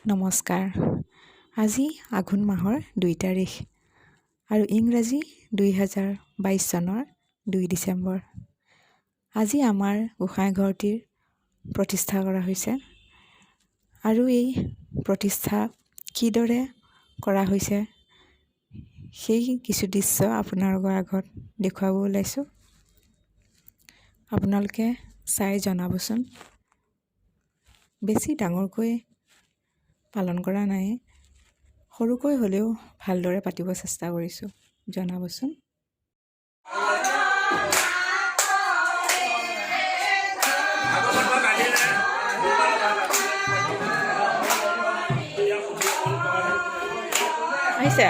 নমস্কাৰ। আজি আঘোণ মাহৰ 2 তাৰিখ আৰু ইংৰাজী 2022 চনৰ 2 ডিচেম্বৰ। আজি আমাৰ গোসাঁইঘৰটিৰ প্ৰতিষ্ঠা কৰা হৈছে আৰু এই প্ৰতিষ্ঠা কিদৰে কৰা হৈছে সেই কিছু দৃশ্য আপোনালোকৰ আগত দেখুৱাব ওলাইছোঁ। আপোনালোকে চাই জনাবচোন। বেছি ডাঙৰকৈ পালন কৰা নাই, সৰুকৈ হ'লেও ভালদৰে পাতিব চেষ্টা কৰিছোঁ। জনাবচোন। আহিছে